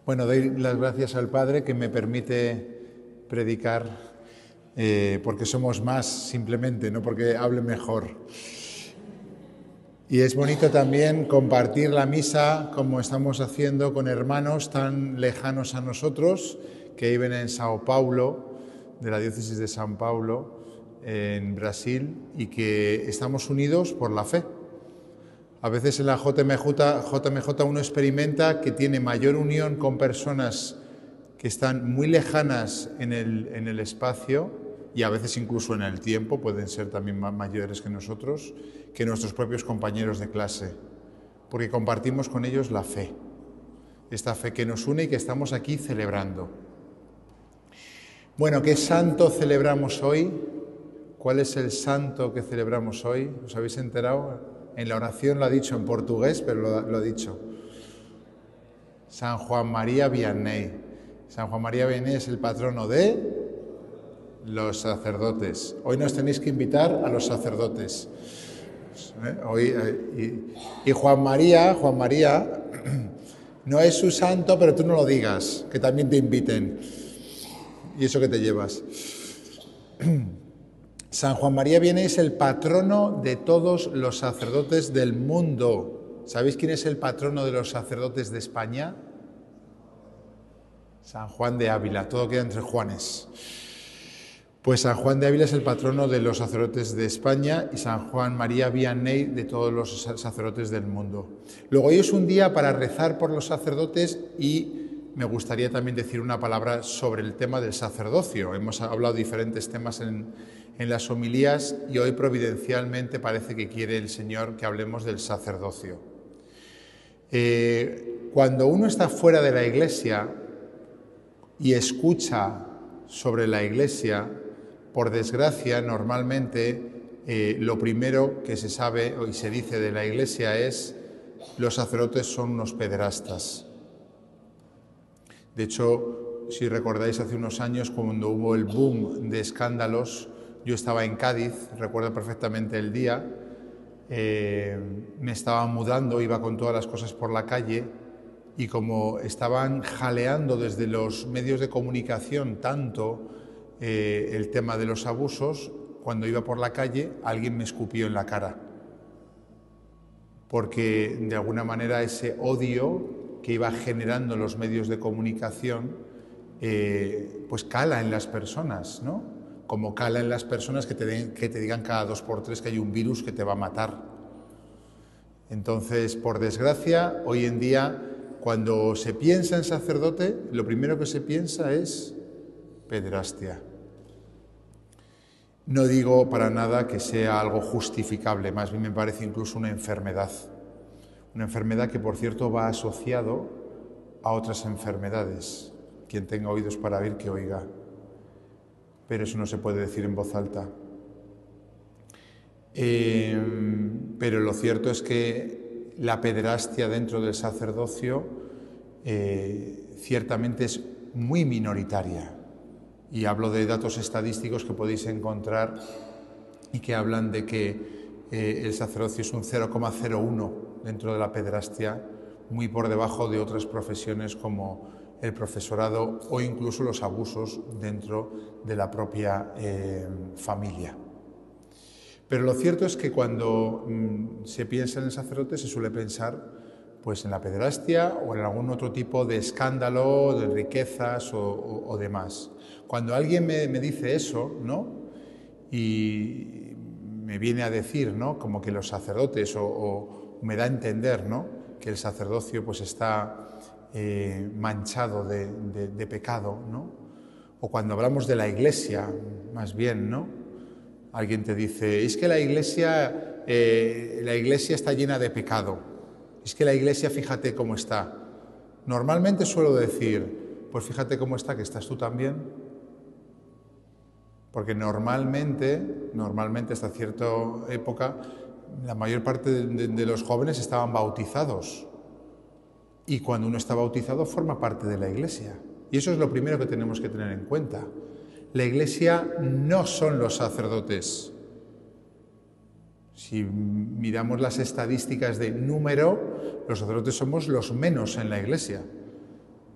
Bueno, doy las gracias al Padre que me permite predicar, porque somos más simplemente, no porque hable mejor. Y es bonito también compartir la misa como estamos haciendo con hermanos tan lejanos a nosotros que viven en Sao Paulo, de la diócesis de São Paulo, en Brasil, y que estamos unidos por la fe. A veces en la JMJ uno experimenta que tiene mayor unión con personas que están muy lejanas en el espacio y a veces incluso en el tiempo, pueden ser también mayores que nosotros, que nuestros propios compañeros de clase, porque compartimos con ellos la fe, esta fe que nos une y que estamos aquí celebrando. Bueno, ¿qué santo celebramos hoy? ¿Cuál es el santo que celebramos hoy? ¿Os habéis enterado? En la oración lo ha dicho en portugués, pero lo ha dicho. San Juan María Vianney. San Juan María Vianney es el patrono de los sacerdotes. Hoy nos tenéis que invitar a los sacerdotes. Y Juan María no es su santo, pero tú no lo digas, que también te inviten. ¿Y eso que te llevas? San Juan María Vianney es el patrono de todos los sacerdotes del mundo. ¿Sabéis quién es el patrono de los sacerdotes de España? San Juan de Ávila, todo queda entre Juanes. Pues San Juan de Ávila es el patrono de los sacerdotes de España y San Juan María Vianney de todos los sacerdotes del mundo. Luego hoy es un día para rezar por los sacerdotes y me gustaría también decir una palabra sobre el tema del sacerdocio. Hemos hablado de diferentes temas en las homilías y hoy providencialmente parece que quiere el Señor que hablemos del sacerdocio. Cuando uno está fuera de la Iglesia y escucha sobre la Iglesia, por desgracia, normalmente lo primero que se sabe y se dice de la Iglesia es: los sacerdotes son unos pederastas. De hecho, si recordáis hace unos años, cuando hubo el boom de escándalos, yo estaba en Cádiz, recuerdo perfectamente el día, me estaba mudando, iba con todas las cosas por la calle y como estaban jaleando desde los medios de comunicación tanto el tema de los abusos, cuando iba por la calle alguien me escupió en la cara. Porque de alguna manera ese odio que iba generando los medios de comunicación, pues cala en las personas, ¿no? Como cala en las personas que te digan cada 2 por 3 que hay un virus que te va a matar. Entonces, por desgracia, hoy en día, cuando se piensa en sacerdote, lo primero que se piensa es pederastia. No digo para nada que sea algo justificable, más bien me parece incluso una enfermedad. Una enfermedad que, por cierto, va asociado a otras enfermedades. Quien tenga oídos para oír, que oiga. Pero eso no se puede decir en voz alta. Pero lo cierto es que la pederastia dentro del sacerdocio ciertamente es muy minoritaria. Y hablo de datos estadísticos que podéis encontrar y que hablan de que el sacerdocio es un 0,01 dentro de la pederastia, muy por debajo de otras profesiones como el profesorado o incluso los abusos dentro de la propia familia. Pero lo cierto es que cuando se piensa en el sacerdote se suele pensar pues en la pederastia o en algún otro tipo de escándalo, de riquezas o demás. Cuando alguien me dice eso, ¿no? Y me viene a decir, ¿no? Como que los sacerdotes o me da a entender, ¿no? Que el sacerdocio pues está manchado de pecado, ¿no? O cuando hablamos de la Iglesia, más bien, ¿no? Alguien te dice, es que la Iglesia está llena de pecado. Es que la Iglesia, fíjate cómo está. Normalmente suelo decir, pues fíjate cómo está, que estás tú también. Porque normalmente hasta cierta época, la mayor parte de los jóvenes estaban bautizados. Y cuando uno está bautizado forma parte de la Iglesia. Y eso es lo primero que tenemos que tener en cuenta. La Iglesia no son los sacerdotes. Si miramos las estadísticas de número, los sacerdotes somos los menos en la Iglesia.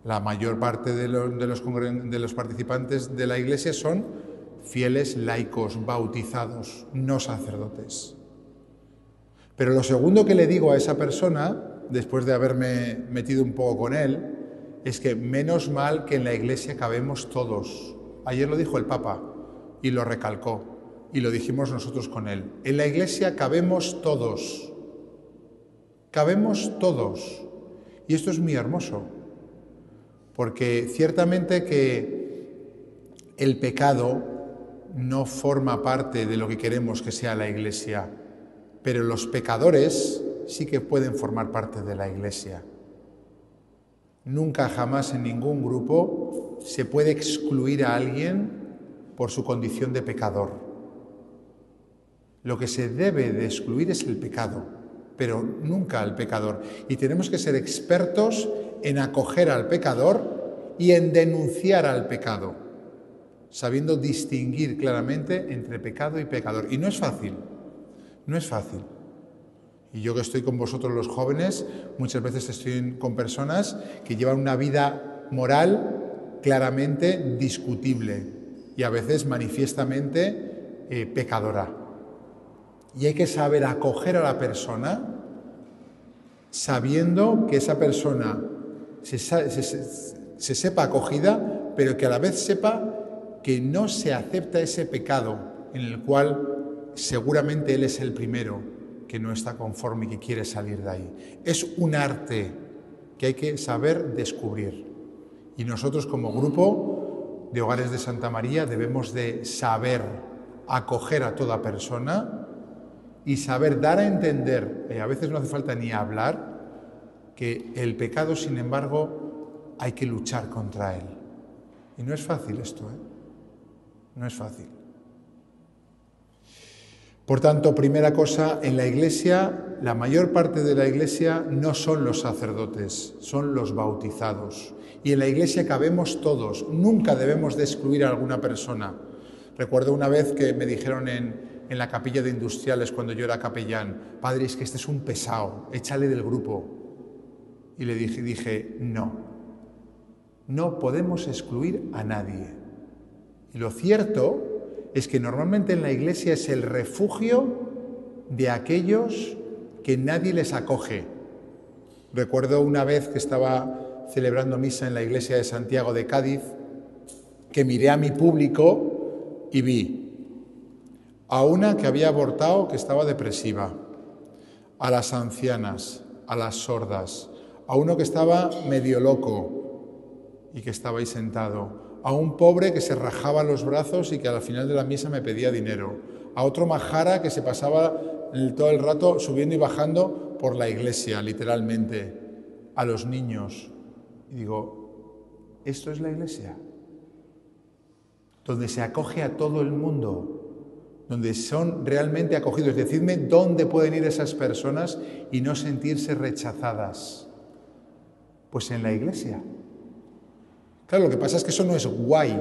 La mayor parte de los participantes de la Iglesia son fieles laicos, bautizados, no sacerdotes. Pero lo segundo que le digo a esa persona, después de haberme metido un poco con él, es que menos mal que en la Iglesia cabemos todos. Ayer lo dijo el Papa y lo recalcó y lo dijimos nosotros con él. En la Iglesia cabemos todos. Cabemos todos. Y esto es muy hermoso, porque ciertamente que el pecado no forma parte de lo que queremos que sea la Iglesia, pero los pecadores sí que pueden formar parte de la Iglesia. Nunca jamás en ningún grupo se puede excluir a alguien por su condición de pecador. Lo que se debe de excluir es el pecado, pero nunca al pecador. Y tenemos que ser expertos en acoger al pecador y en denunciar al pecado, sabiendo distinguir claramente entre pecado y pecador. Y no es fácil, no es fácil. Y yo que estoy con vosotros los jóvenes, muchas veces estoy con personas que llevan una vida moral claramente discutible y a veces manifiestamente pecadora. Y hay que saber acoger a la persona sabiendo que esa persona se sepa acogida, pero que a la vez sepa que no se acepta ese pecado en el cual seguramente él es el primero que no está conforme y que quiere salir de ahí. Es un arte que hay que saber descubrir. Y nosotros como grupo de Hogares de Santa María debemos de saber acoger a toda persona y saber dar a entender, a veces no hace falta ni hablar, que el pecado, sin embargo, hay que luchar contra él. Y no es fácil esto, No es fácil. Por tanto, primera cosa, en la Iglesia, la mayor parte de la Iglesia no son los sacerdotes, son los bautizados. Y en la Iglesia cabemos todos, nunca debemos de excluir a alguna persona. Recuerdo una vez que me dijeron en la capilla de industriales, cuando yo era capellán, padre, es que este es un pesado, échale del grupo. Y le dije, no podemos excluir a nadie. Y lo cierto es que normalmente en la Iglesia es el refugio de aquellos que nadie les acoge. Recuerdo una vez que estaba celebrando misa en la Iglesia de Santiago de Cádiz, que miré a mi público y vi a una que había abortado, que estaba depresiva, a las ancianas, a las sordas, a uno que estaba medio loco y que estaba ahí sentado, a un pobre que se rajaba los brazos y que al final de la misa me pedía dinero, a otro majara que se pasaba todo el rato subiendo y bajando por la iglesia, literalmente, a los niños. Y digo, ¿esto es la Iglesia? Donde se acoge a todo el mundo, donde son realmente acogidos. Decidme dónde pueden ir esas personas y no sentirse rechazadas. Pues en la Iglesia. Claro, lo que pasa es que eso no es guay.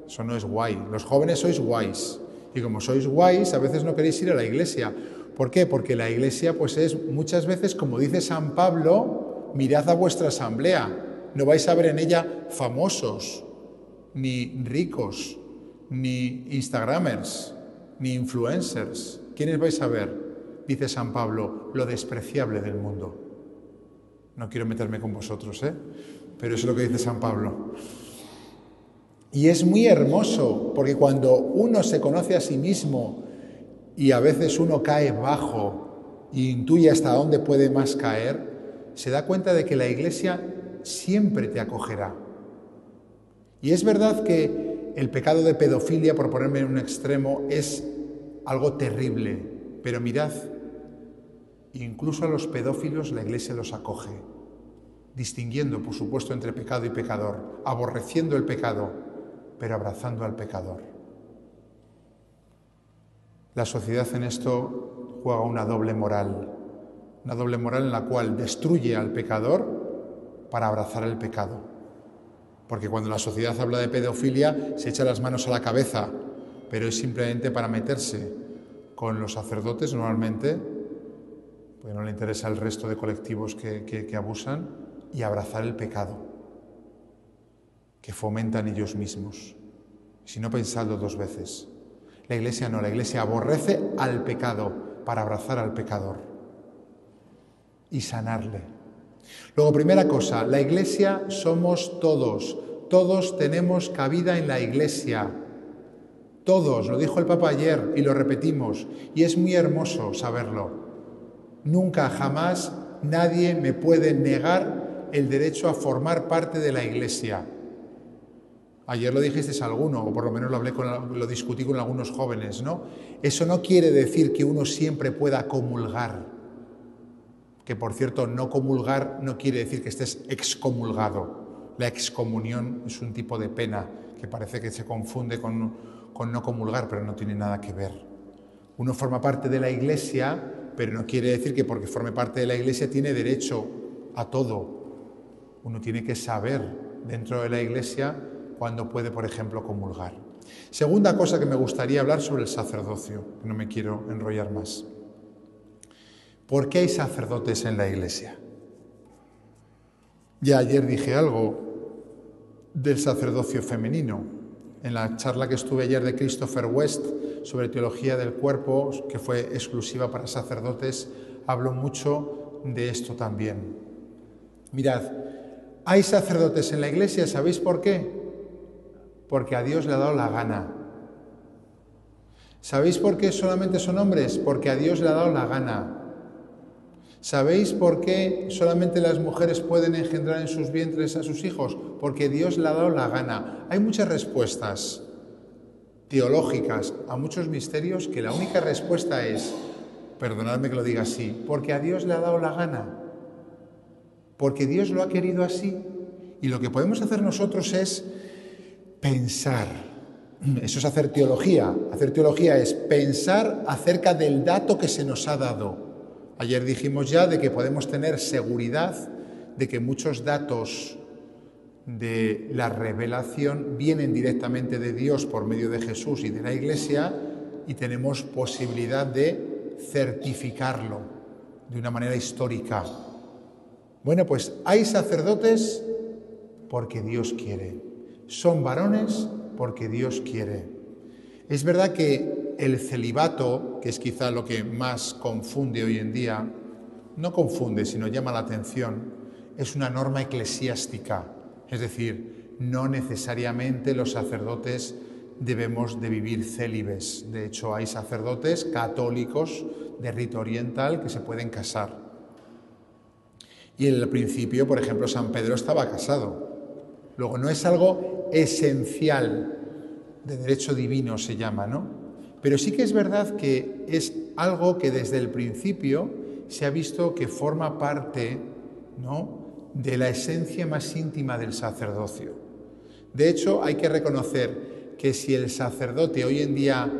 Eso no es guay. Los jóvenes sois guays. Y como sois guays, a veces no queréis ir a la Iglesia. ¿Por qué? Porque la Iglesia pues es muchas veces, como dice San Pablo, mirad a vuestra asamblea. No vais a ver en ella famosos, ni ricos, ni instagramers, ni influencers. ¿Quiénes vais a ver? Dice San Pablo, lo despreciable del mundo. No quiero meterme con vosotros, pero eso es lo que dice San Pablo. Y es muy hermoso, porque cuando uno se conoce a sí mismo y a veces uno cae bajo e intuye hasta dónde puede más caer, se da cuenta de que la Iglesia siempre te acogerá. Y es verdad que el pecado de pedofilia, por ponerme en un extremo, es algo terrible, pero mirad, incluso a los pedófilos la Iglesia los acoge, distinguiendo, por supuesto, entre pecado y pecador, aborreciendo el pecado, pero abrazando al pecador. La sociedad en esto juega una doble moral en la cual destruye al pecador para abrazar el pecado. Porque cuando la sociedad habla de pedofilia se echa las manos a la cabeza, pero es simplemente para meterse con los sacerdotes normalmente, porque no le interesa el resto de colectivos que abusan, y abrazar el pecado, que fomentan ellos mismos. Si no, pensadlo 2 veces. La Iglesia no, la Iglesia aborrece al pecado para abrazar al pecador y sanarle. Luego, primera cosa, la Iglesia somos todos. Todos tenemos cabida en la Iglesia. Todos, lo dijo el Papa ayer y lo repetimos, y es muy hermoso saberlo. Nunca, jamás, nadie me puede negar el derecho a formar parte de la Iglesia. Ayer lo dijisteis a alguno, o por lo menos lo discutí con algunos jóvenes, ¿no? Eso no quiere decir que uno siempre pueda comulgar. Que, por cierto, no comulgar no quiere decir que estés excomulgado. La excomunión es un tipo de pena que parece que se confunde con no comulgar, pero no tiene nada que ver. Uno forma parte de la Iglesia, pero no quiere decir que porque forme parte de la Iglesia tiene derecho a todo. Uno tiene que saber dentro de la Iglesia cuando puede, por ejemplo, comulgar. Segunda cosa que me gustaría hablar sobre el sacerdocio, no me quiero enrollar más. ¿Por qué hay sacerdotes en la Iglesia? Ya ayer dije algo del sacerdocio femenino. En la charla que estuve ayer de Christopher West sobre teología del cuerpo, que fue exclusiva para sacerdotes, hablo mucho de esto también. Mirad, hay sacerdotes en la Iglesia, ¿sabéis por qué? Porque a Dios le ha dado la gana. ¿Sabéis por qué solamente son hombres? Porque a Dios le ha dado la gana. ¿Sabéis por qué solamente las mujeres pueden engendrar en sus vientres a sus hijos? Porque Dios le ha dado la gana. Hay muchas respuestas teológicas a muchos misterios que la única respuesta es, perdonadme que lo diga así, porque a Dios le ha dado la gana. Porque Dios lo ha querido así. Y lo que podemos hacer nosotros es pensar. Eso es hacer teología. Hacer teología es pensar acerca del dato que se nos ha dado. Ayer dijimos ya de que podemos tener seguridad de que muchos datos de la revelación vienen directamente de Dios por medio de Jesús y de la Iglesia, y tenemos posibilidad de certificarlo de una manera histórica. Bueno, pues hay sacerdotes porque Dios quiere. Son varones porque Dios quiere. Es verdad que el celibato, que es quizá lo que más confunde hoy en día, no confunde, sino llama la atención, es una norma eclesiástica. Es decir, no necesariamente los sacerdotes debemos de vivir célibes. De hecho, hay sacerdotes católicos de rito oriental que se pueden casar. Y en el principio, por ejemplo, San Pedro estaba casado. Luego, no es algo esencial, de derecho divino se llama, ¿no? Pero sí que es verdad que es algo que desde el principio se ha visto que forma parte, ¿no?, de la esencia más íntima del sacerdocio. De hecho, hay que reconocer que si el sacerdote hoy en día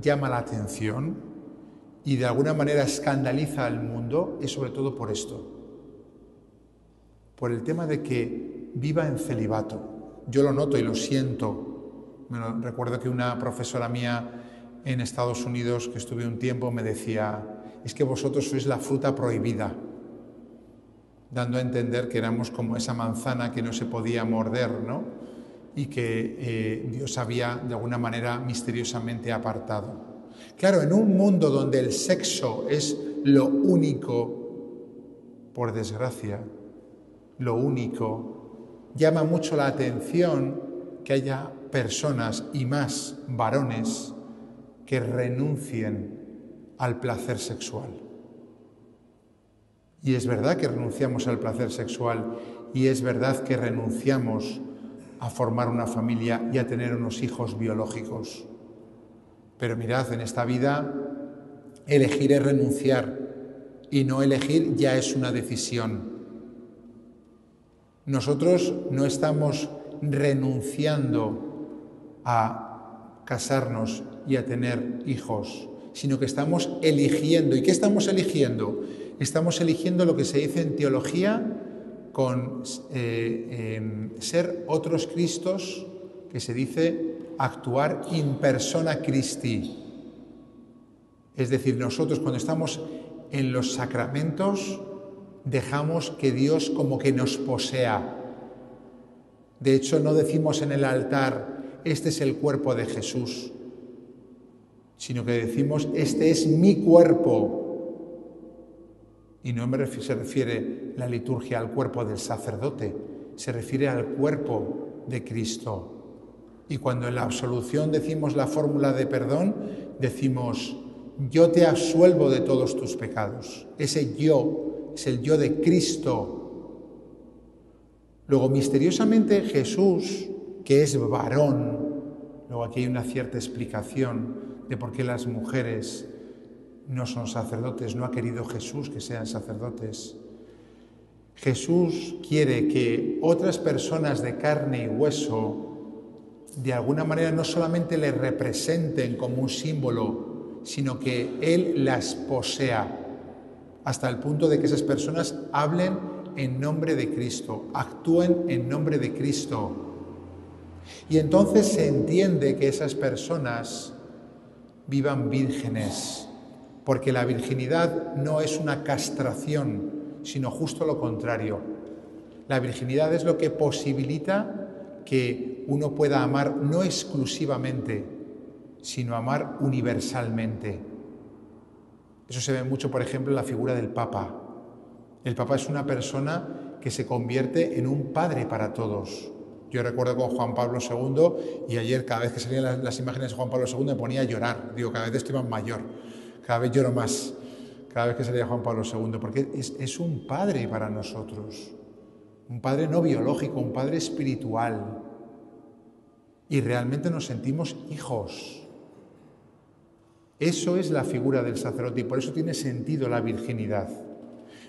llama la atención y de alguna manera escandaliza al mundo, es sobre todo por esto. Por el tema de que viva en celibato. Yo lo noto y lo siento. Recuerdo que una profesora mía en Estados Unidos, que estuve un tiempo, me decía, es que vosotros sois la fruta prohibida, dando a entender que éramos como esa manzana que no se podía morder, ¿no? Y que Dios había de alguna manera misteriosamente apartado. Claro, en un mundo donde el sexo es lo único, por desgracia, lo único, llama mucho la atención que haya personas, y más varones, que renuncien al placer sexual. Y es verdad que renunciamos al placer sexual, y es verdad que renunciamos a formar una familia y a tener unos hijos biológicos. Pero mirad, en esta vida elegir es renunciar, y no elegir ya es una decisión. Nosotros no estamos renunciando a casarnos y a tener hijos, sino que estamos eligiendo. ¿Y qué estamos eligiendo? Estamos eligiendo lo que se dice en teología con ser otros Cristos, que se dice actuar in persona Christi. Es decir, nosotros cuando estamos en los sacramentos dejamos que Dios como que nos posea. De hecho, no decimos en el altar, este es el cuerpo de Jesús, sino que decimos, este es mi cuerpo. Y no se refiere la liturgia al cuerpo del sacerdote, se refiere al cuerpo de Cristo. Y cuando en la absolución decimos la fórmula de perdón, decimos, yo te absuelvo de todos tus pecados. Ese yo es el yo de Cristo. Luego, misteriosamente, Jesús, que es varón, luego aquí hay una cierta explicación de por qué las mujeres no son sacerdotes, no ha querido Jesús que sean sacerdotes. Jesús quiere que otras personas de carne y hueso, de alguna manera, no solamente le representen como un símbolo, sino que Él las posea, hasta el punto de que esas personas hablen en nombre de Cristo, actúen en nombre de Cristo. Y entonces se entiende que esas personas vivan vírgenes, porque la virginidad no es una castración, sino justo lo contrario. La virginidad es lo que posibilita que uno pueda amar no exclusivamente, sino amar universalmente. Eso se ve mucho, por ejemplo, en la figura del Papa. El Papa es una persona que se convierte en un padre para todos. Yo recuerdo con Juan Pablo II, y ayer cada vez que salían las imágenes de Juan Pablo II me ponía a llorar. Digo, cada vez estoy más mayor, cada vez lloro más, cada vez que salía Juan Pablo II, porque es un padre para nosotros. Un padre no biológico, un padre espiritual. Y realmente nos sentimos hijos. Eso es la figura del sacerdote y por eso tiene sentido la virginidad.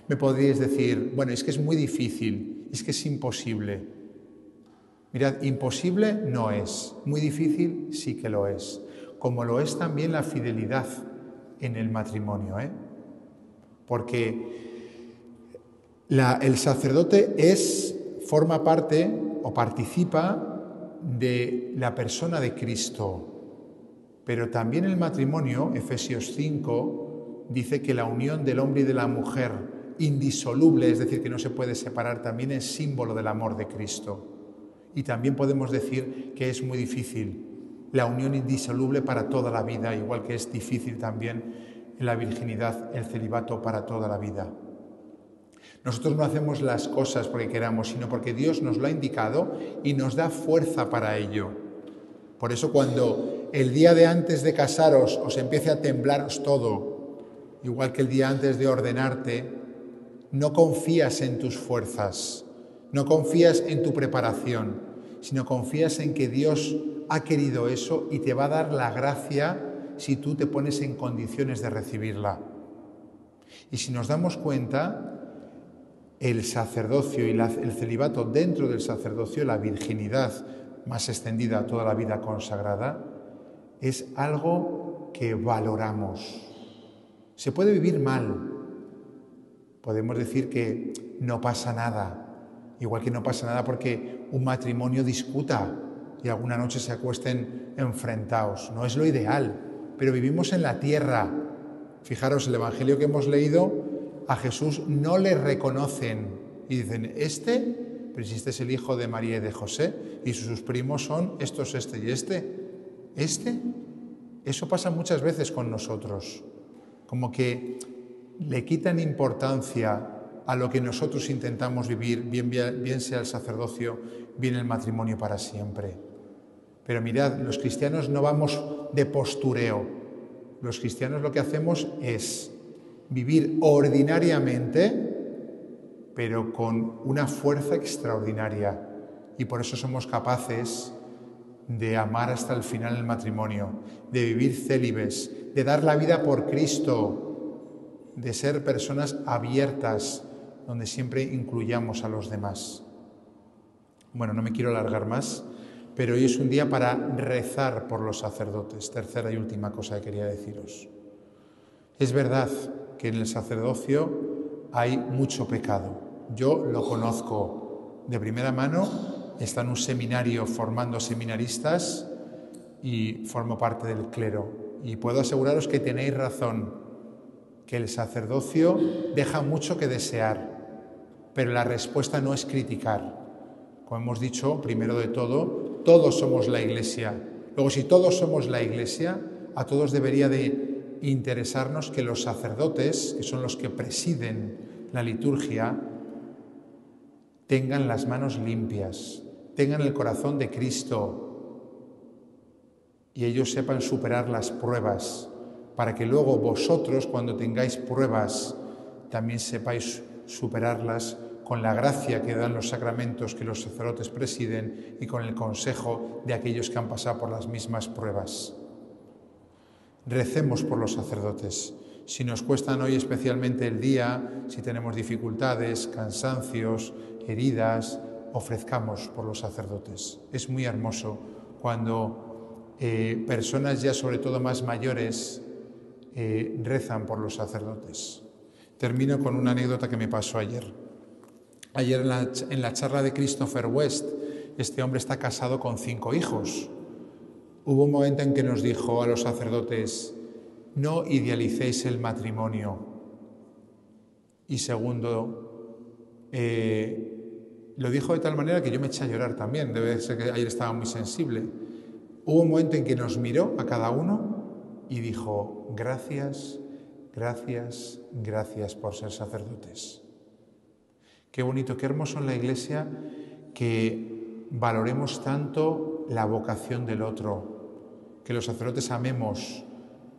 Me podríais decir, bueno, es que es muy difícil, es que es imposible. Mirad, imposible no es, muy difícil sí que lo es, como lo es también la fidelidad en el matrimonio, porque el sacerdote forma parte o participa de la persona de Cristo, pero también el matrimonio, Efesios 5, dice que la unión del hombre y de la mujer indisoluble, es decir, que no se puede separar, también es símbolo del amor de Cristo. Y también podemos decir que es muy difícil la unión indisoluble para toda la vida, igual que es difícil también en la virginidad el celibato para toda la vida. Nosotros no hacemos las cosas porque queramos, sino porque Dios nos lo ha indicado y nos da fuerza para ello. Por eso cuando el día de antes de casaros os empiece a temblaros todo, igual que el día antes de ordenarte, no confías en tus fuerzas, no confías en tu preparación, sino confías en que Dios ha querido eso y te va a dar la gracia si tú te pones en condiciones de recibirla. Y si nos damos cuenta, el sacerdocio y el celibato dentro del sacerdocio, la virginidad más extendida a toda la vida consagrada, es algo que valoramos. Se puede vivir mal. Podemos decir que no pasa nada, igual que no pasa nada porque un matrimonio discuta y alguna noche se acuesten enfrentados. No es lo ideal, pero vivimos en la tierra. Fijaros, el Evangelio que hemos leído, a Jesús no le reconocen y dicen, pero si este es el hijo de María y de José y sus primos son estos, y este. Eso pasa muchas veces con nosotros, como que le quitan importancia a lo que nosotros intentamos vivir, bien sea el sacerdocio, bien el matrimonio para siempre. Pero mirad, los cristianos no vamos de postureo. Los cristianos lo que hacemos es vivir ordinariamente, pero con una fuerza extraordinaria. Y por eso somos capaces de amar hasta el final el matrimonio, de vivir célibes, de dar la vida por Cristo, de ser personas abiertas, donde siempre incluyamos a los demás. Bueno, no me quiero alargar más, pero hoy es un día para rezar por los sacerdotes. Tercera y última cosa que quería deciros. Es verdad que en el sacerdocio hay mucho pecado. Yo lo conozco de primera mano, está en un seminario formando seminaristas y formo parte del clero. y puedo aseguraros que tenéis razón, que el sacerdocio deja mucho que desear, pero la respuesta no es criticar. Como hemos dicho, primero de todo, todos somos la Iglesia. Luego, si todos somos la Iglesia, a todos debería de interesarnos que los sacerdotes, que son los que presiden la liturgia, tengan las manos limpias, tengan el corazón de Cristo y ellos sepan superar las pruebas, para que luego vosotros, cuando tengáis pruebas, también sepáis superarlas con la gracia que dan los sacramentos que los sacerdotes presiden y con el consejo de aquellos que han pasado por las mismas pruebas. Recemos por los sacerdotes. Si nos cuestan hoy especialmente el día, si tenemos dificultades, cansancios, heridas, ofrezcamos por los sacerdotes. Es muy hermoso cuando personas ya sobre todo más mayores rezan por los sacerdotes. Termino con una anécdota que me pasó ayer. Ayer en la charla de Christopher West, este hombre está casado con 5 hijos. Hubo un momento en que nos dijo a los sacerdotes: no idealicéis el matrimonio. Y segundo, lo dijo de tal manera que yo me eché a llorar también. Debe ser que ayer estaba muy sensible. Hubo un momento en que nos miró a cada uno y dijo: gracias, gracias, gracias por ser sacerdotes. Qué bonito, qué hermoso en la Iglesia que valoremos tanto la vocación del otro, que los sacerdotes amemos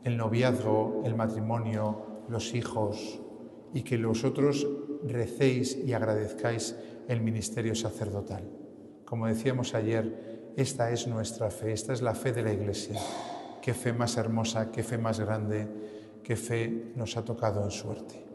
el noviazgo, el matrimonio, los hijos, y que vosotros recéis y agradezcáis el ministerio sacerdotal. Como decíamos ayer, esta es nuestra fe, esta es la fe de la Iglesia. Qué fe más hermosa, qué fe más grande, qué fe nos ha tocado en suerte.